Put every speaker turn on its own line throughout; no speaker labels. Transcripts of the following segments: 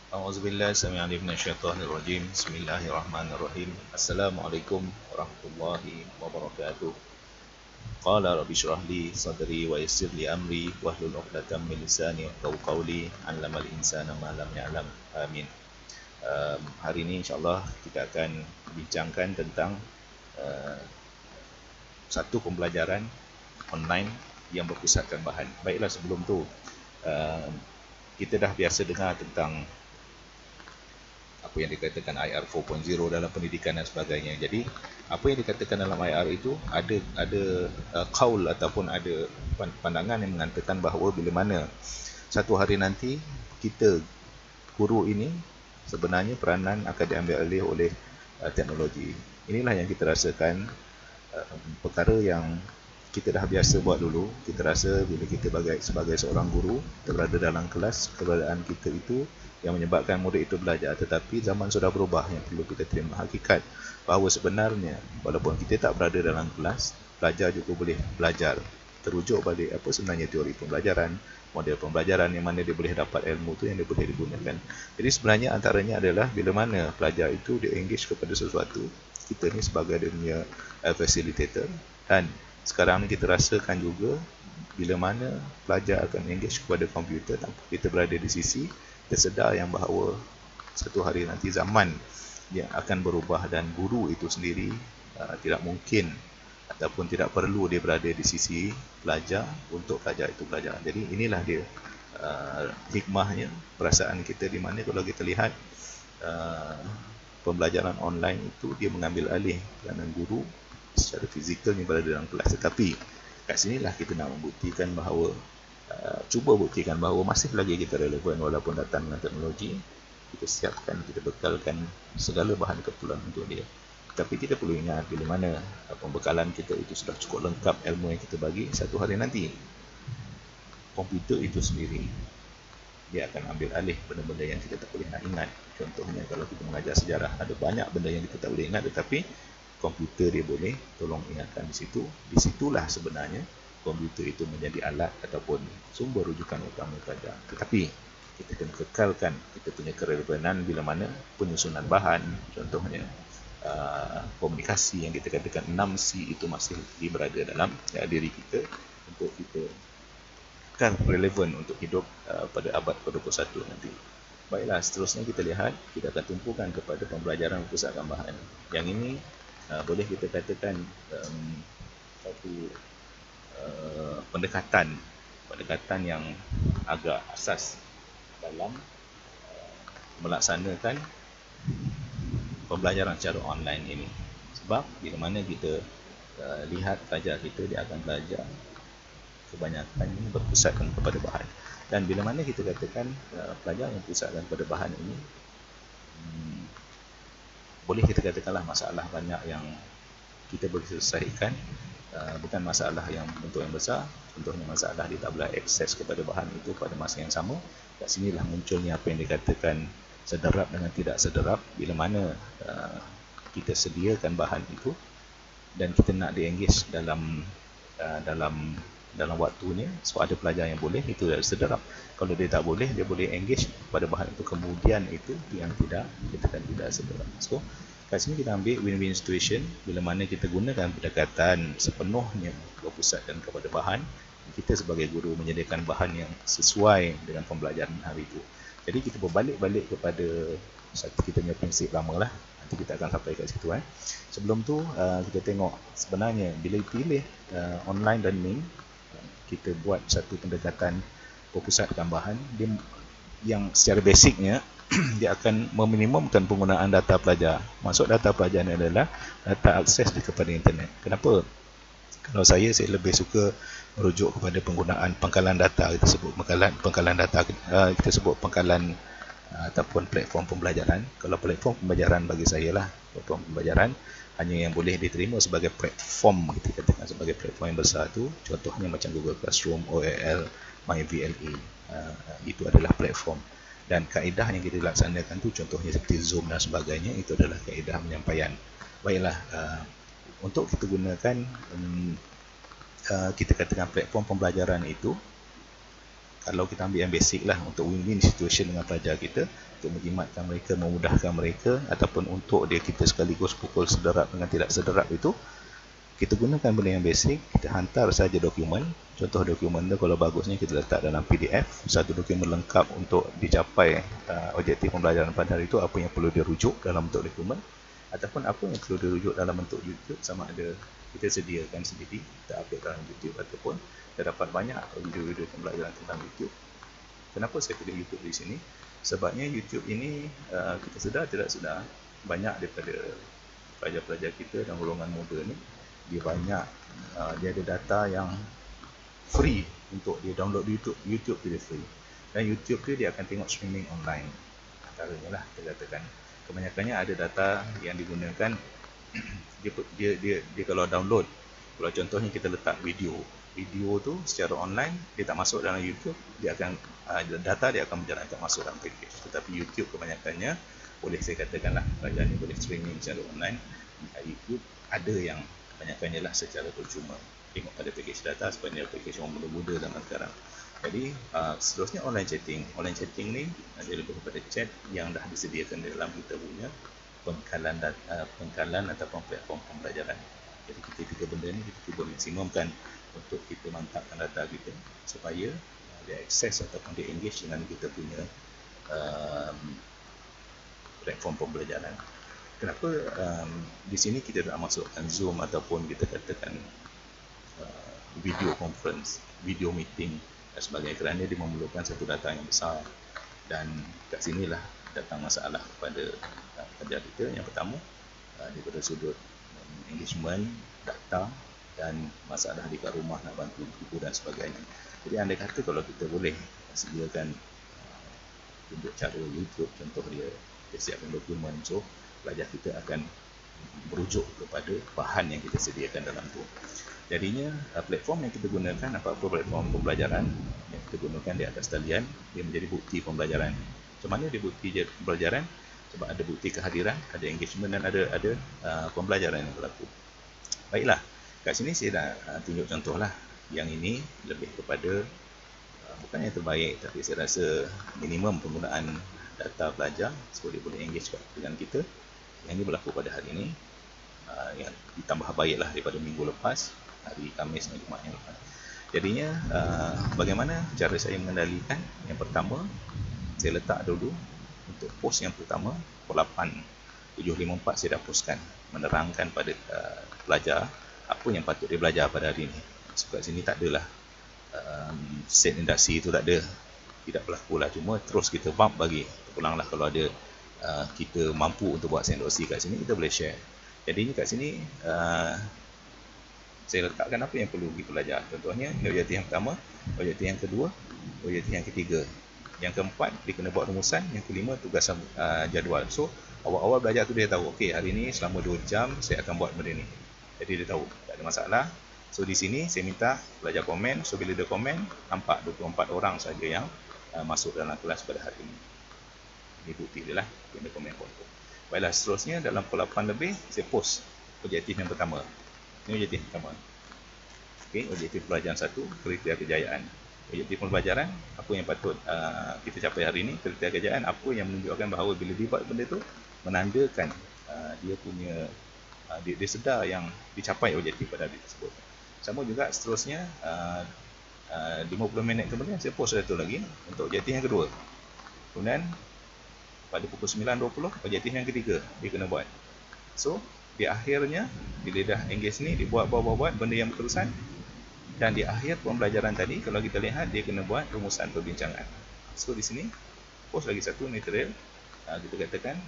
A'udzubillahi samii'al-'alim minasyaitonir rajim. Bismillahirrahmanirrahim. Assalamualaikum warahmatullahi wabarakatuh. Qala rabbi shrah li sadri wa yassir li amri wahlul 'uqdatam min lisani yafqahu qawli. 'Allamal insana ma lam ya'lam. Amin. Hari ini insya-Allah kita akan bincangkan tentang uh, satu pembelajaran online yang berpusatkan bahan. Baiklah, sebelum tu uh, kita dah biasa dengar tentang apa yang dikatakan IR 4.0 dalam pendidikan dan sebagainya. Jadi apa yang dikatakan dalam IR itu ada qaul ataupun ada pandangan yang mengatakan bahawa bila mana satu hari nanti kita guru ini sebenarnya peranan akan diambil alih oleh teknologi. Inilah yang kita rasakan, perkara yang kita dah biasa buat dulu. Kita rasa bila kita sebagai seorang guru, kita berada dalam kelas, keberadaan kita itu yang menyebabkan murid itu belajar. Tetapi zaman sudah berubah, yang perlu kita terima hakikat bahawa sebenarnya walaupun kita tak berada dalam kelas, pelajar juga boleh belajar. Terujuk balik apa sebenarnya teori pembelajaran, model pembelajaran yang mana dia boleh dapat ilmu tu yang dia boleh digunakan. Jadi sebenarnya antaranya adalah bila mana pelajar itu dia engage kepada sesuatu, kita ni sebagai dia punya facilitator. Dan sekarang ni kita rasakan juga bila mana pelajar akan engage kepada komputer tanpa kita berada di sisi, kita sedar yang bahawa satu hari nanti zaman dia akan berubah dan guru itu sendiri tidak mungkin ataupun tidak perlu dia berada di sisi pelajar untuk pelajar itu belajar. Jadi inilah dia hikmahnya, perasaan kita di mana kalau kita lihat pembelajaran online itu dia mengambil alih peranan guru secara fizikal ni berada dalam kelas. Tetapi kat sinilah kita nak membuktikan bahawa cuba buktikan bahawa masih lagi kita relevan walaupun datang dengan teknologi. Kita siapkan, kita bekalkan segala bahan keperluan untuk dia. Tapi kita perlu ingat bila mana pembekalan kita itu sudah cukup lengkap ilmu yang kita bagi, satu hari nanti komputer itu sendiri dia akan ambil alih benda-benda yang kita tak boleh nak ingat. Contohnya kalau kita mengajar sejarah, ada banyak benda yang kita tak boleh ingat, tetapi komputer dia boleh tolong ingatkan di situ. Di situlah sebenarnya komputer itu menjadi alat ataupun sumber rujukan utama pelajar. Tetapi kita kena kekalkan kita punya kerelevanan bila mana penyusunan bahan, contohnya komunikasi yang kita katakan 6C itu masih berada dalam diri kita untuk kita kan relevan untuk hidup pada abad ke-21 nanti. Baiklah, seterusnya kita lihat, kita akan tumpukan kepada pembelajaran pusat bahan. Yang ini boleh kita katakan satu pendekatan yang agak asas dalam melaksanakan pembelajaran secara online ini. Sebab bila mana kita lihat pelajar kita, dia akan belajar kebanyakan ini berpusatkan kepada bahan. Dan bila mana kita katakan pelajar yang pusatkan kepada bahan ini, boleh kita katakanlah masalah banyak yang kita boleh selesaikan, bukan masalah yang bentuk yang besar. Contohnya masalah dia tak boleh akses kepada bahan itu pada masa yang sama. Kat sinilah munculnya apa yang dikatakan sederap dengan tidak sederap. Bila mana kita sediakan bahan itu dan kita nak di-engage dalam waktunya, so ada pelajar yang boleh, itu dah sederap. Kalau dia tak boleh, dia boleh engage pada bahan itu kemudian, itu yang tidak, kita kan tidak sederap. So kat sini kita ambil win-win situation bila mana kita gunakan pendekatan sepenuhnya berpusatkan kepada bahan. Kita sebagai guru menyediakan bahan yang sesuai dengan pembelajaran hari itu. Jadi kita berbalik-balik kepada satu kita punya prinsip lama lah. Nanti kita akan sampai kat situ. Sebelum tu kita tengok sebenarnya bila pilih online learning, kita buat satu pendekatan berpusatkan bahan, dia yang secara basicnya dia akan meminimumkan penggunaan data pelajar. Maksud data pelajar ni adalah data akses kepada internet. Kenapa? Kalau saya lebih suka merujuk kepada penggunaan pangkalan data. Kita sebut pangkalan data, kita sebut pangkalan ataupun platform pembelajaran. Kalau platform pembelajaran bagi saya lah, platform pembelajaran hanya yang boleh diterima sebagai platform, kita katakan sebagai platform yang besar tu. Contohnya macam Google Classroom, OEL, MyVLA, itu adalah platform. Dan kaedah yang kita laksanakan tu contohnya seperti Zoom dan sebagainya, itu adalah kaedah penyampaian. Baiklah, untuk kita gunakan kita katakan platform pembelajaran itu, kalau kita ambil yang basic lah, untuk win-win situation dengan pelajar kita, untuk menjimatkan mereka, memudahkan mereka, ataupun untuk dia kita sekaligus pukul sederap dengan tidak sederap itu, kita gunakan benda yang basic. Kita hantar saja dokumen. Contoh dokumen tu kalau bagusnya kita letak dalam PDF, satu dokumen lengkap untuk dicapai objektif pembelajaran pada hari itu, apa yang perlu dirujuk dalam bentuk dokumen, ataupun apa yang perlu dirujuk dalam bentuk YouTube, sama ada kita sediakan sendiri, kita upload dalam YouTube, ataupun kita dapat banyak video-video pembelajaran tentang YouTube. Kenapa saya pilih YouTube di sini? Sebabnya YouTube ini kita sedar tidak sedar, banyak daripada pelajar-pelajar kita dan golongan muda ni, dia banyak dia ada data yang free untuk dia download YouTube. YouTube dia free, dan YouTube dia akan tengok streaming online. Antaranya lah kita katakan kebanyakannya ada data yang digunakan. dia kalau download, kalau contohnya kita letak video tu secara online, dia tak masuk dalam YouTube, dia akan data dia akan berjalan tak masuk dalam package. Tetapi YouTube kebanyakannya, boleh saya katakanlah pelajar ni boleh streaming secara online. YouTube ada yang kebanyakannya lah secara percuma, tengok pada package data, sebenarnya package orang muda-muda zaman sekarang. Jadi seterusnya online chatting. Online chatting ni dia lebih kepada chat yang dah disediakan dalam kita punya pengkalan ataupun platform pembelajaran. Jadi kita tiga benda ni kita cuba maksimumkan untuk kita mantapkan data kita supaya dia akses ataupun dia engage dengan kita punya platform pembelajaran. Kenapa di sini kita tak masukkan Zoom ataupun kita katakan video conference, video meeting dan sebagainya, kerana dia memerlukan satu data yang besar, dan kat sinilah datang masalah kepada pelajar kita. Yang pertama daripada sudut engagement, data, dan masalah di kat rumah nak bantu ibu dan sebagainya. Jadi andai kata kalau kita boleh sediakan untuk cara YouTube, contoh dia siapkan dokumen, so pelajar kita akan merujuk kepada bahan yang kita sediakan dalam tu. Jadinya platform yang kita gunakan, apa-apa platform pembelajaran yang kita gunakan di atas talian, dia menjadi bukti pembelajaran. Macam mana dia bukti pembelajaran? Sebab ada bukti kehadiran, ada engagement, dan ada pembelajaran yang berlaku. Baiklah, kat sini saya dah tunjuk contoh lah. Yang ini lebih kepada bukan yang terbaik, tapi saya rasa minimum penggunaan data pelajar supaya boleh engage dengan kita. Yang ini berlaku pada hari ini, yang ditambah baiklah daripada minggu lepas, hari Khamis dan Jumaat yang lepas. Jadinya bagaimana cara saya mengendalikan? Yang pertama, saya letak dulu untuk post yang pertama pukul 8:754 saya dah postkan, menerangkan pada pelajar apa yang patut dia belajar pada hari ini. Sebab sini tak adalah set induksi itu, tak ada, tidak berlaku lah. Cuma terus kita bump bagi pulanglah kalau ada kita mampu untuk buat set induksi kat sini, kita boleh share. Jadinya kat sini saya letakkan apa yang perlu kita belajar. Contohnya objektif yang pertama, objektif yang kedua, objektif yang ketiga, yang keempat dia kena buat rumusan, yang kelima tugas jadual. So awal-awal belajar tu dia tahu, okey hari ni selama 2 jam saya akan buat benda ni. Jadi dia tahu, tak ada masalah. So di sini saya minta pelajar komen. So bila dia komen, nampak 24 orang saja yang masuk dalam kelas pada hari ini. Ini bukti dia lah, dia komen foto. Baiklah, seterusnya dalam pukul 8 lebih saya post objektif yang pertama. Ini objektif pertama. Okey, objektif pelajaran 1, kriteria kejayaan. Objektif pembelajaran, apa yang patut kita capai hari ini. Kriteria kejayaan, apa yang menunjukkan bahawa bila dia buat benda tu, menandakan dia punya dia sedar yang dicapai objektif pada hari tersebut. Sama juga seterusnya 50 minit kemudian saya post satu lagi untuk objektif yang kedua. Kemudian pada pukul 9.20 objektif yang ketiga dia kena buat. So di akhirnya bila dah engage ni, dia buat benda yang berterusan, dan di akhir pembelajaran tadi kalau kita lihat dia kena buat rumusan perbincangan. So di sini post lagi satu material, kita katakan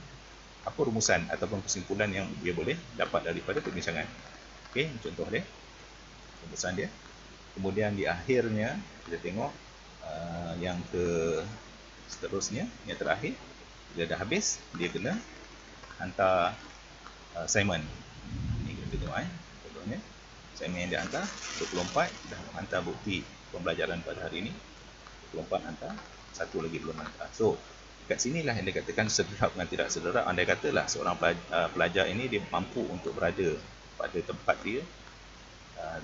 apa rumusan ataupun kesimpulan yang dia boleh dapat daripada perbincangan. Okey, contoh dia, rumusan dia. Kemudian di akhirnya kita tengok yang seterusnya, yang terakhir, bila dah habis dia kena hantar assignment. Ini kita tengok contohnya assignment yang dia hantar 24 dah hantar bukti pembelajaran pada hari ini, 24 hantar, satu lagi belum hantar. So kat sinilah yang dikatakan sederap dengan tidak sederap. Andai katalah seorang pelajar ini dia mampu untuk berada pada tempat dia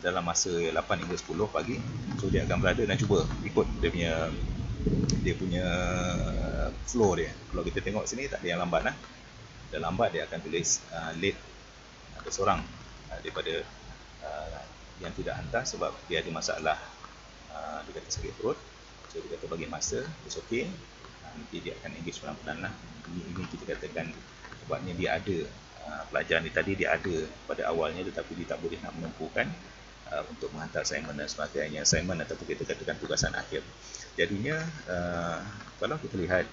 dalam masa 8 hingga 10 pagi. So dia akan berada dan cuba ikut dia punya flow dia. Kalau kita tengok sini tak ada yang lambat lah. Dah lambat dia akan tulis late, ada seorang daripada yang tidak hantar sebab dia ada masalah, dia kata sakit perut. So dia kata bagi masa, it's okay, nanti dia akan engage pelan-pelan lah. Ini kita katakan sebabnya dia ada pelajar ni tadi dia ada pada awalnya tetapi dia tak boleh nak menempuhkan untuk menghantar assignment dan sebagainya, assignment ataupun kita katakan tugasan akhir. Jadinya kalau kita lihat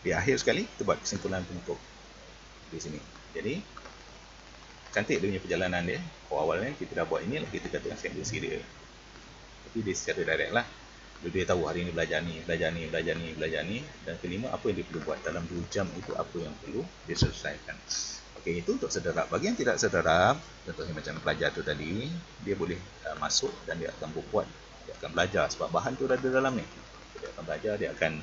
di akhir sekali kita buat kesimpulan penutup di sini. Jadi cantik dia punya perjalanan dia. Awalnya kita dah buat ini lah, kita katakan sentensi dia. Tapi dia secara direct lah. Dia tahu hari ini belajar ni. Dan kelima, apa yang dia perlu buat dalam 2 jam itu, apa yang perlu dia selesaikan. Okey, itu untuk sederhana. Bagi yang tidak sederhana, contohnya macam pelajar tu tadi, dia boleh masuk dan dia akan berbuat, dia akan belajar sebab bahan tu dah ada dalam ni. Dia akan belajar, dia akan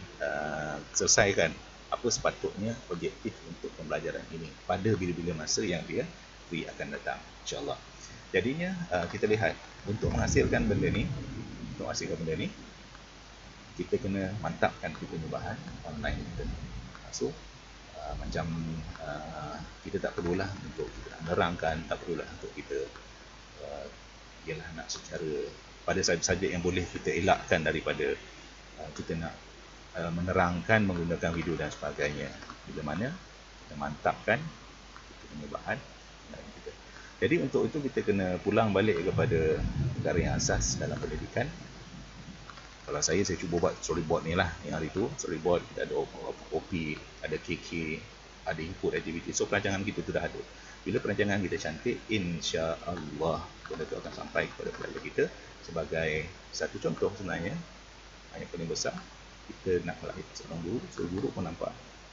selesaikan apa sepatutnya objektif untuk pembelajaran ini pada bila-bila masa yang dia free akan datang, insyaAllah. Jadinya kita lihat untuk menghasilkan benda ni, kita kena mantapkan kita punya bahan online kita. So macam kita tak perlulah untuk kita menerangkan, tak perlulah untuk kita ialah nak secara pada subjek yang boleh kita elakkan daripada kita nak menerangkan menggunakan video dan sebagainya. Bila mana kita mantapkan kita punya bahan kita. Jadi untuk itu kita kena pulang balik kepada perkara yang asas dalam pendidikan. Kalau saya cuba buat storyboard ni lah yang hari tu. Storyboard kita ada OP, ada KK, ada input activity. So perancangan kita tu dah ada. Bila perancangan kita cantik, insya-Allah benda tu akan sampai kepada pelajar kita sebagai satu contoh sebenarnya yang paling besar. Kita nak melahirkan seorang guru, so guru pun nampak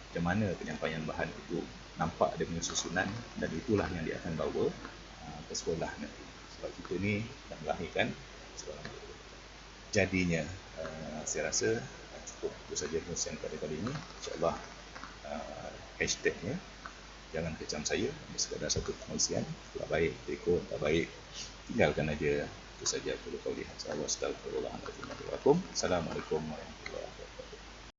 macam mana penyampaian bahan itu, nampak dia punya susunan, dan itulah yang dia akan bawa ke sekolah nanti. Sebab kita ni nak melahirkan seorang guru. Jadinya saya rasa cukup itu saja perkongsian pada kali ini. InsyaAllah hashtagnya jangan kecam saya, ini sekadar satu perkongsian. Tak baik ikut, tak baik tinggalkan aja. Itu saja perlu kau lihat. Assalamualaikum warahmatullahi wabarakatuh.